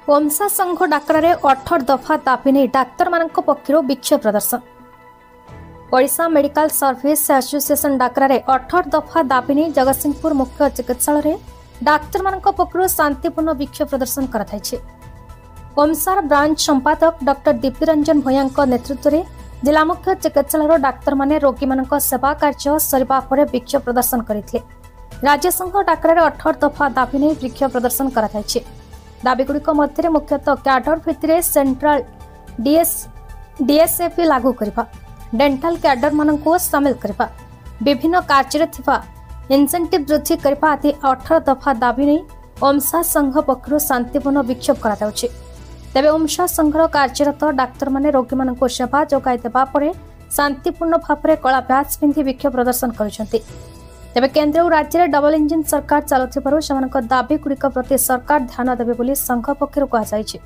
ओमसा संघ डाकरारे 18 दफा दाबी नहीं डाक्तर मानक पक्षर विक्षोभ प्रदर्शन। ओडिशा मेडिकल सर्विस एसोसिएशन डाकरारे 18 दफा दाबी नहीं जगतसिंहपुर मुख्य चिकित्सालय डाक्तर मानक पक्षर शांतिपूर्ण विक्षोभ प्रदर्शन कराई। ओमसार ब्रांच संपादक डॉक्टर दीप्तिरंजन भूया नेतृत्व में जिला मुख्य चिकित्सालय डाक्तर माने रोगी मानक सेवा कार्य सरिबा परे विक्षोभ प्रदर्शन करथिले। राज्य संघ डाकरारे 18 दफा दाबी नहीं विक्षोभ प्रदर्शन कराई। दाबीगुड़िक मध्य मुख्यतः क्याडर भित्तिरे सेंट्रल डीएसएपी लागू करबा, डेंटाल क्याडर मानक सामिल करबा, विभिन्न कार्य इनसेंटिव वृद्धि करबा आदि 18 दफा दाबी नहीं ओमसा संघ पक्षर शांतिपूर्ण विक्षोभ कराଯାଉଛି। तेबे ओमसा संघर कार्यरत डाक्तर माने रोगी मानक सेवा जोगाई देबा परे शांतिपूर्ण भाव में कला ब्याज पिंधि विक्षोभ प्रदर्शन करुछंती। तेबे केंद्र और राज्य में डबल इंजिन सरकार चलुथिबारु सेमानक दाबी गुड़िक प्रति सरकार ध्यान देबे बोली संघ पक्षरु कहाଯାଇଛି।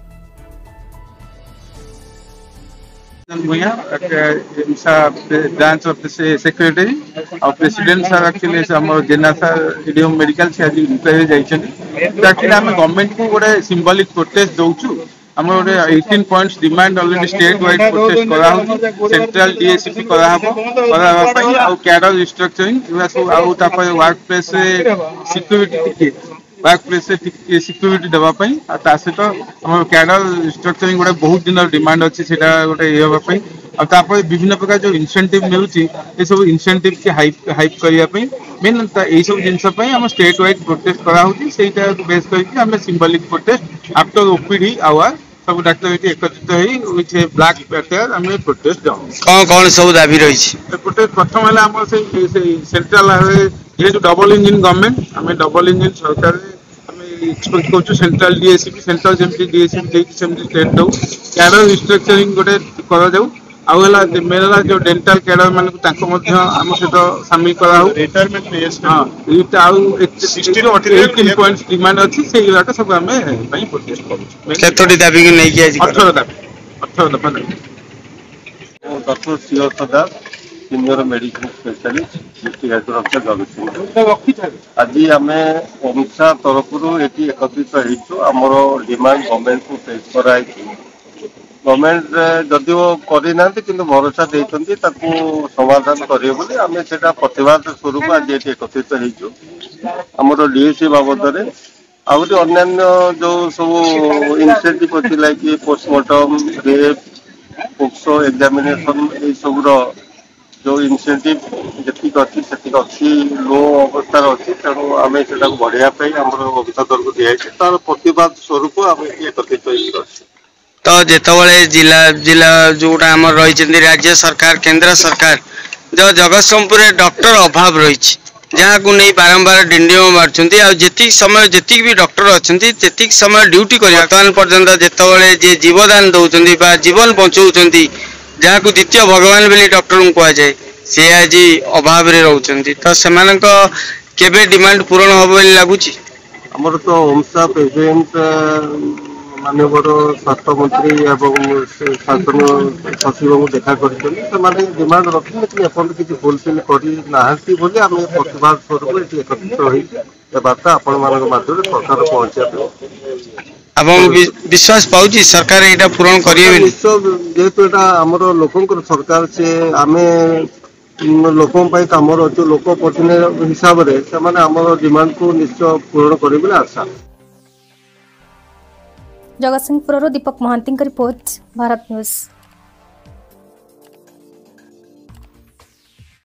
ब्रांच ऑफ सेक्रेटरी और प्रेसिडेंट सर एक्चुअली हमर जेना सर इडियम मेडिकल से आज इंटरव्यू जाइछन। एक्चुअली हम गवर्नमेंट को गोटे सिंबॉलिक प्रोटेस्ट दउछु। हमर गोटे 18 points demand already state wide protest करा हो, सेंट्रल डीएसपी करा हो करा पई और कैडर रिस्ट्रक्चरिंग सब आउ तापर work place security work place security देबा पई आ ता से तो हमर कैडर रिस्ट्रक्चरिंग गोटे बहुत दिन डिमांड अछि सेटा गोटे ये होबा पई और तापर विभिन्न प्रकार जो इंसेंटिव मिलुची ए सब इंसेंटिव के हाइप करिया पई मेन ए सब जिंस पई हम स्टेट वाइड प्रोटेस्ट करा होची। सेटा बेस करके हम symbolic protest after OPD hour सब डाक्टर एकत्रित होई विच ब्लैक पैटर हम प्रोटेस्ट जाऊ। कौन सब दाबी रही छी प्रोटेस्ट प्रथम हला हम से सेंट्रल ये जो डबल इंजिन गवर्नमेंट हम डबल इंजिन सरकार हम एक्सपेक्ट करछु सेंट्रल डीएसपी सेंट्रल जेमती डीएसपी देख सेमती स्टेट दो कैडर रिस्ट्रक्चरिंग गोटे करा जाऊ। आउ हला मेरा जो डेंटल कैडर मान तांको मध्य हम सहित शामिल करा हो रिटायरमेंट पेस हां इटा आउ 18 पॉइंट्स डिमांड अछि सेही लाटा सब हम पई प्रोटेस्ट करू। केतोडी दाबी के नै कि आज 18 दफा डॉक्टर सीओ सदा senior medical specialist district health officer Jagatsinghpur. आज आम ओमसा तरफ ये एकत्रित हो आमर डिमांड गवर्नमेंट को पेश कराई। गवर्नमेंट जदिव करना कि भरोसा देते समाधान करेंगे बोली आम से प्रतिवाद स्वरूप आज ये एकत्रित हो आमर डीएससी बाबद आहरी अन्य जो सब इनिशिएटिव अच्छी like postmortem rape POCSO examination ये सब जो इनिशिएटिव जी अच्छी से अच्छी लो अवस्था अच्छी तेणु आम से बढ़ाई अफसर को दिखाई तार प्रतिवाद स्वरूप आम एकत्रित हो। तो जितेबाला जिला जिला जोटा आम रही राज्य सरकार केंद्र सरकार जो जगतसिंहपुर डॉक्टर अभाव रही जहाँ को नहीं बारंबार डिंडिम मार्चंती जी समय जी भी डॉक्टर अच्छा जी समय ड्यूटी कर बर्तमान पर्यंत जितेबाला जी जीवदान दौरान जीवन बचाऊँ जहाँ को द्वितीय भगवान बोली डॉक्टर को कहुए सी आज अभाव रोचे तो से केबे डिमांड पूरण हम लगुच। आमर तो ओमसा प्रेसिडेंट मानवर स्वास्थ्य मंत्री एवं शासन सचिव को देखा कर डिमांड रखी लेकिन एपन किसी फुलफिल करना आम प्रतिवाद स्वरूप ये एकत्रित हो बार्ता आपण माध्यम सरकार पहुंचा विश्वास पाऊँ सरकार यहाँ पूरण करेंगे निश्चय जेहेतु यहाँ आमर लोक सरकार से आम लोक कम अच्छे लोक प्रतिनिधि हिसाब से आमर डिमांड को निश्चय पूरण करेंगे आशा। जगतसिंहपुर दीपक महांती रिपोर्ट भारत न्यूज।